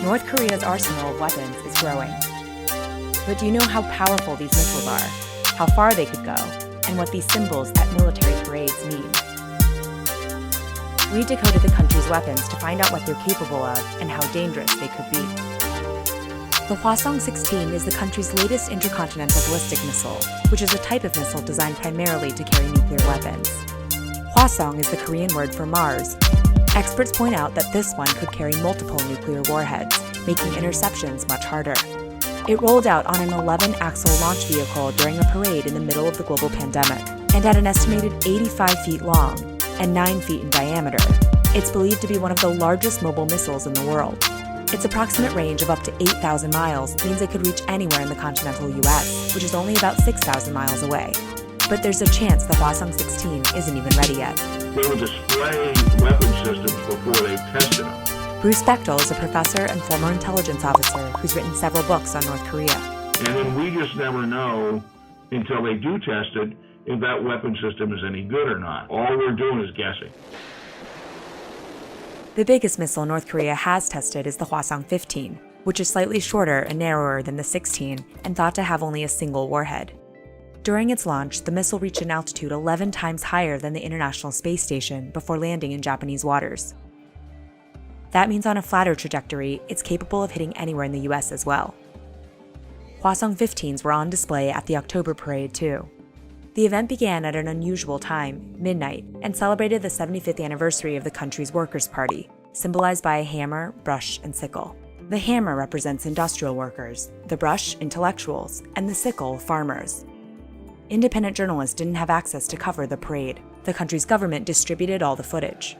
North Korea's arsenal of weapons is growing. But do you know how powerful these missiles are, how far they could go, and what these symbols at military parades mean? We decoded the country's weapons to find out what they're capable of and how dangerous they could be. The Hwasong-16 is the country's latest intercontinental ballistic missile, which is a type of missile designed primarily to carry nuclear weapons. Hwasong is the Korean word for Mars. Experts point out that this one could carry multiple nuclear warheads, making interceptions much harder. It rolled out on an 11-axle launch vehicle during a parade in the middle of the global pandemic, and at an estimated 85 feet long and 9 feet in diameter, it's believed to be one of the largest mobile missiles in the world. Its approximate range of up to 8,000 miles means it could reach anywhere in the continental US, which is only about 6,000 miles away. But there's a chance the Hwasong-16 isn't even ready yet. They will display weapon systems before they've tested them. Bruce Bechtel is a professor and former intelligence officer who's written several books on North Korea. And then we just never know until they do test it if that weapon system is any good or not. All we're doing is guessing. The biggest missile North Korea has tested is the Hwasong-15, which is slightly shorter and narrower than the 16 and thought to have only a single warhead. During its launch, the missile reached an altitude 11 times higher than the International Space Station before landing in Japanese waters. That means on a flatter trajectory, it's capable of hitting anywhere in the US as well. Hwasong-15s were on display at the October parade too. The event began at an unusual time, midnight, and celebrated the 75th anniversary of the country's Workers' Party, symbolized by a hammer, brush, and sickle. The hammer represents industrial workers, the brush, intellectuals, and the sickle, farmers. Independent journalists didn't have access to cover the parade. The country's government distributed all the footage.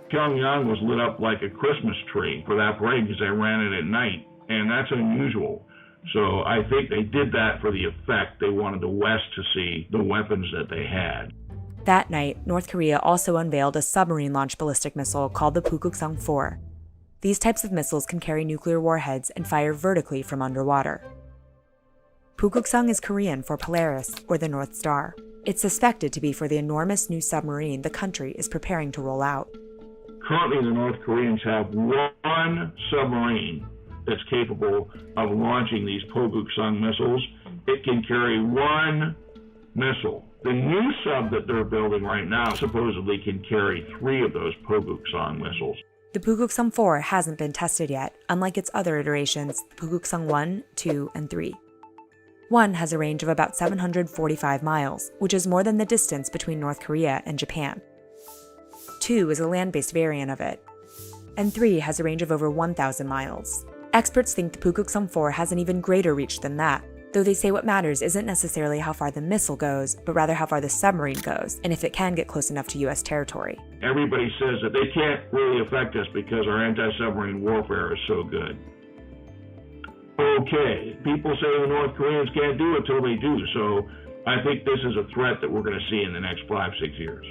Pyongyang was lit up like a Christmas tree for that parade because they ran it at night, and that's unusual. So I think they did that for the effect. They wanted the West to see the weapons that they had. That night, North Korea also unveiled a submarine-launched ballistic missile called the Pukuksong-4. These types of missiles can carry nuclear warheads and fire vertically from underwater. Pukuksong is Korean for Polaris, or the North Star. It's suspected to be for the enormous new submarine the country is preparing to roll out. Currently, the North Koreans have one submarine that's capable of launching these Pukuksong missiles. It can carry one missile. The new sub that they're building right now supposedly can carry 3 of those Pukuksong missiles. The Pukuksong-4 hasn't been tested yet, unlike its other iterations, the Pukuksong 1, 2, and 3. 1 has a range of about 745 miles, which is more than the distance between North Korea and Japan. 2 is a land-based variant of it, and 3 has a range of over 1,000 miles. Experts think the Pukuksong-4 has an even greater reach than that, though they say what matters isn't necessarily how far the missile goes, but rather how far the submarine goes, and if it can get close enough to US territory. Everybody says that they can't really affect us because our anti-submarine warfare is so good. Okay, people say the North Koreans can't do it till they do, so I think this is a threat that we're going to see in the next 5-6 years.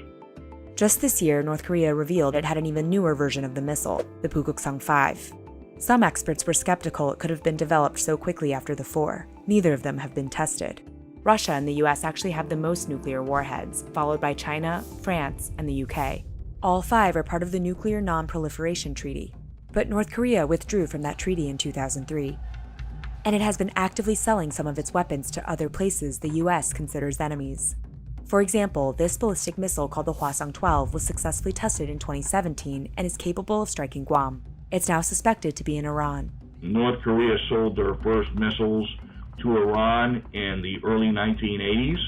Just this year, North Korea revealed it had an even newer version of the missile, the Pukuksong-5. Some experts were skeptical it could have been developed so quickly after the 4. Neither of them have been tested. Russia and the US actually have the most nuclear warheads, followed by China, France, and the UK. All 5 are part of the Nuclear Non-Proliferation Treaty. But North Korea withdrew from that treaty in 2003. And it has been actively selling some of its weapons to other places the US considers enemies. For example, this ballistic missile called the Hwasong-12 was successfully tested in 2017 and is capable of striking Guam. It's now suspected to be in Iran. North Korea sold their first missiles to Iran in the early 1980s,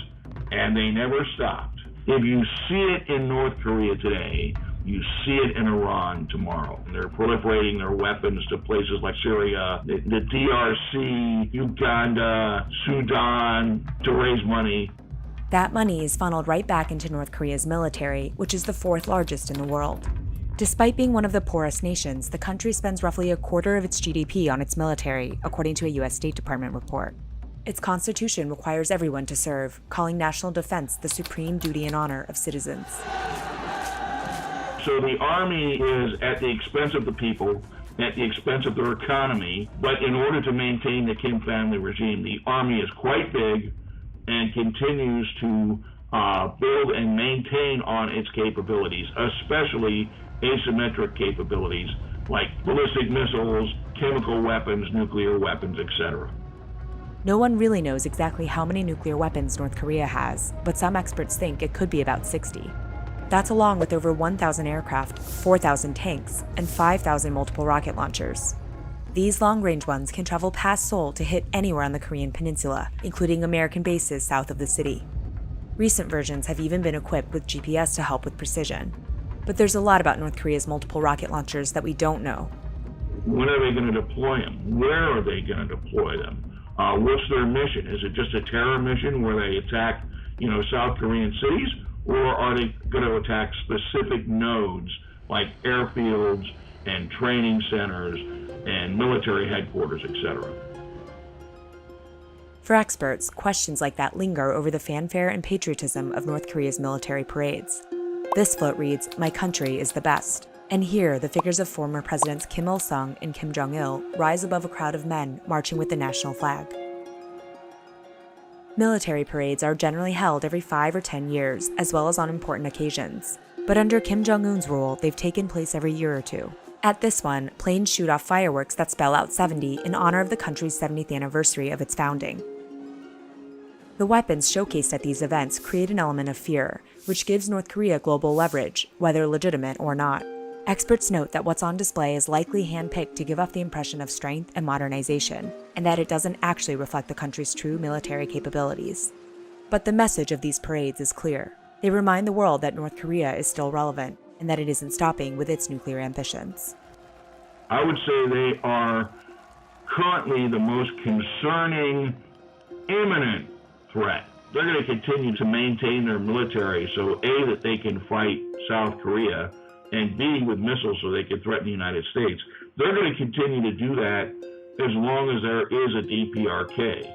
and they never stopped. If you see it in North Korea today, you see it in Iran tomorrow. They're proliferating their weapons to places like Syria, the DRC, Uganda, Sudan, to raise money. That money is funneled right back into North Korea's military, which is the 4th largest in the world. Despite being one of the poorest nations, the country spends roughly a quarter of its GDP on its military, according to a U.S. State Department report. Its constitution requires everyone to serve, calling national defense the supreme duty and honor of citizens. So the army is at the expense of the people, at the expense of their economy, but in order to maintain the Kim family regime, the army is quite big and continues to build and maintain on its capabilities, especially asymmetric capabilities like ballistic missiles, chemical weapons, nuclear weapons, etc. No one really knows exactly how many nuclear weapons North Korea has, but some experts think it could be about 60. That's along with over 1,000 aircraft, 4,000 tanks, and 5,000 multiple rocket launchers. These long-range ones can travel past Seoul to hit anywhere on the Korean peninsula, including American bases south of the city. Recent versions have even been equipped with GPS to help with precision. But there's a lot about North Korea's multiple rocket launchers that we don't know. When are they going to deploy them? Where are they going to deploy them? What's their mission? Is it just a terror mission where they attack, South Korean cities? Or are they going to attack specific nodes like airfields and training centers and military headquarters, etc.? For experts, questions like that linger over the fanfare and patriotism of North Korea's military parades. This float reads, "My country is the best." And here, the figures of former Presidents Kim Il-sung and Kim Jong-il rise above a crowd of men marching with the national flag. Military parades are generally held every 5 or 10 years, as well as on important occasions. But under Kim Jong-un's rule, they've taken place every year or two. At this one, planes shoot off fireworks that spell out 70 in honor of the country's 70th anniversary of its founding. The weapons showcased at these events create an element of fear, which gives North Korea global leverage, whether legitimate or not. Experts note that what's on display is likely handpicked to give off the impression of strength and modernization, and that it doesn't actually reflect the country's true military capabilities. But the message of these parades is clear. They remind the world that North Korea is still relevant, and that it isn't stopping with its nuclear ambitions. I would say they are currently the most concerning, imminent threat. They're going to continue to maintain their military, so A, that they can fight South Korea, and B, with missiles so they can threaten the United States. They're going to continue to do that as long as there is a DPRK.